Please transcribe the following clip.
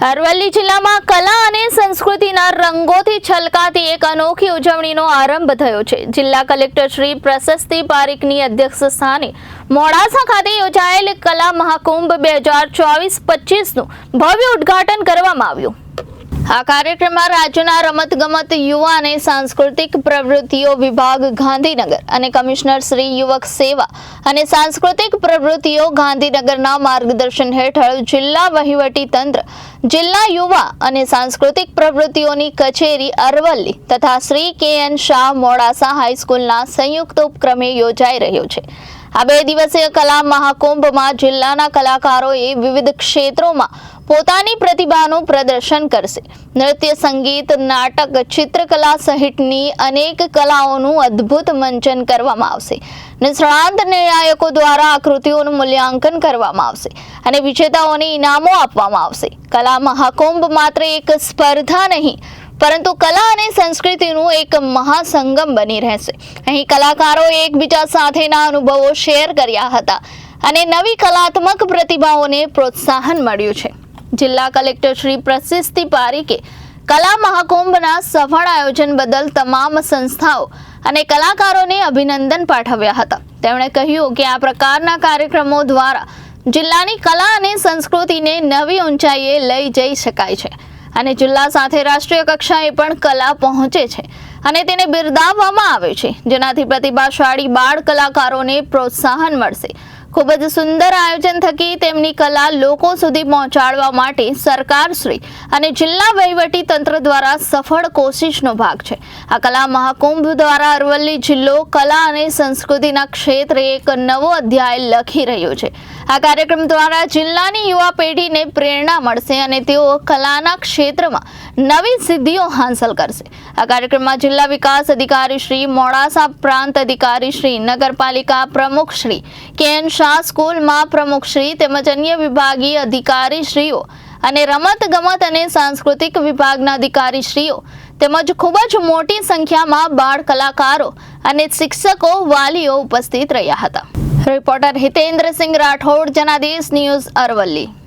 અરવલ્લી જિલ્લામાં કલા અને સંસ્કૃતિના રંગોથી છલકાતી એક અનોખી ઉજવણીનો આરંભ થયો છે। જિલ્લા કલેક્ટર શ્રી પ્રશસ્તિ પારીખની અધ્યક્ષ સ્થાને મોડાસા ખાતે યોજાયેલ કલા મહાકુંભ 2024-25નું ભવ્ય ઉદ્ઘાટન કરવામાં આવ્યું। આ કાર્યક્રમમાં રાજ્યના રમતગમત યુવા અને સાંસ્કૃતિક પ્રવૃત્તિઓ વિભાગ ગાંધીનગર અને કમિશનર શ્રી યુવક સેવા અને સાંસ્કૃતિક પ્રવૃત્તિઓ ગાંધીનગરના માર્ગદર્શન હેઠળ જિલ્લા વહીવટી તંત્ર, જિલ્લા યુવા અને સાંસ્કૃતિક પ્રવૃત્તિઓની કચેરી અરવલ્લી તથા શ્રી કે.એન. શાહ મોડાસા હાઈસ્કૂલના સંયુક્ત ઉપક્રમે યોજાઈ રહ્યો છે। આ 2 દિવસીય કલા મહાકુંભમાં જિલ્લાના કલાકારોએ વિવિધ ક્ષેત્રોમાં પોતાની પ્રતિભાનું પ્રદર્શન કરશે। નૃત્ય, સંગીત, નાટક, ચિત્રકલા સહિતની અનેક કલાઓનું અદ્ભુત મંચન કરવામાં આવશે। નિષ્ણાંત નિર્ણાયકો દ્વારા આકૃતિઓનું મૂલ્યાંકન કરવામાં આવશે અને વિજેતાઓને ઇનામો આપવામાં આવશે। કલા મહાકુંભ માત્ર એક સ્પર્ધા નહીં, પરંતુ કલા અને સંસ્કૃતિનું એક મહાસંગમ બની રહેશે। અહીં કલાકારોએ એકબીજા સાથેના અનુભવો શેર કર્યા હતા અને નવી કલાત્મક પ્રતિભાઓને પ્રોત્સાહન મળ્યું છે। જિલ્લા કલેક્ટર શ્રી પ્રશસ્તિ પારીખે કલા મહાકુંભના સફળ આયોજન બદલ તમામ સંસ્થાઓ અને કલાકારોને અભિનંદન પાઠવ્યા હતા। તેમણે કહ્યું કે આ પ્રકારના કાર્યક્રમો દ્વારા જિલ્લાની કલા અને સંસ્કૃતિને નવી ઊંચાઈએ લઈ જઈ શકાય છે અને જિલ્લા સાથે રાષ્ટ્રીય કક્ષાએ પણ કલા પહોંચે છે અને તેને બિરદાવવામાં આવે છે, જેનાથી પ્રતિભાશાળી બાળ કલાકારોને પ્રોત્સાહન મળશે। ખૂબ જ સુંદર આયોજન થકી તેમની કલા લોકો સુધી પહોંચાડવા માટે સરકારશ્રી અને જિલ્લા વહીવટી તંત્ર દ્વારા સફળ કોશિશનો ભાગ છે। આ કલા મહાકુંભ દ્વારા અરવલ્લી જિલ્લો કલા અને સંસ્કૃતિના ક્ષેત્રે એક નવો અધ્યાય લખી રહ્યો છે। આ કાર્યક્રમ દ્વારા જિલ્લાની યુવા પેઢીને પ્રેરણા મળશે અને તેઓ કલાના ક્ષેત્રમાં નવી સિદ્ધિઓ હાંસલ કરશે। આ કાર્યક્રમમાં જિલ્લા વિકાસ અધિકારી શ્રી, મોડાસા પ્રાંત અધિકારી શ્રી, નગરપાલિકા પ્રમુખ શ્રી, કે.એન. શાહ સ્કૂલમાં પ્રમુખ શ્રી તેમજ અન્ય વિભાગીય અધિકારી શ્રીઓ અને રમત ગમત અને સાંસ્કૃતિક વિભાગના અધિકારી શ્રીઓ તેમજ ખૂબ જ મોટી સંખ્યામાં બાળ કલાકારો અને શિક્ષકો, વાલીઓ ઉપસ્થિત રહ્યા હતા। Reporter Hitendrasinh Rathod, Janadesh news, Aravalli.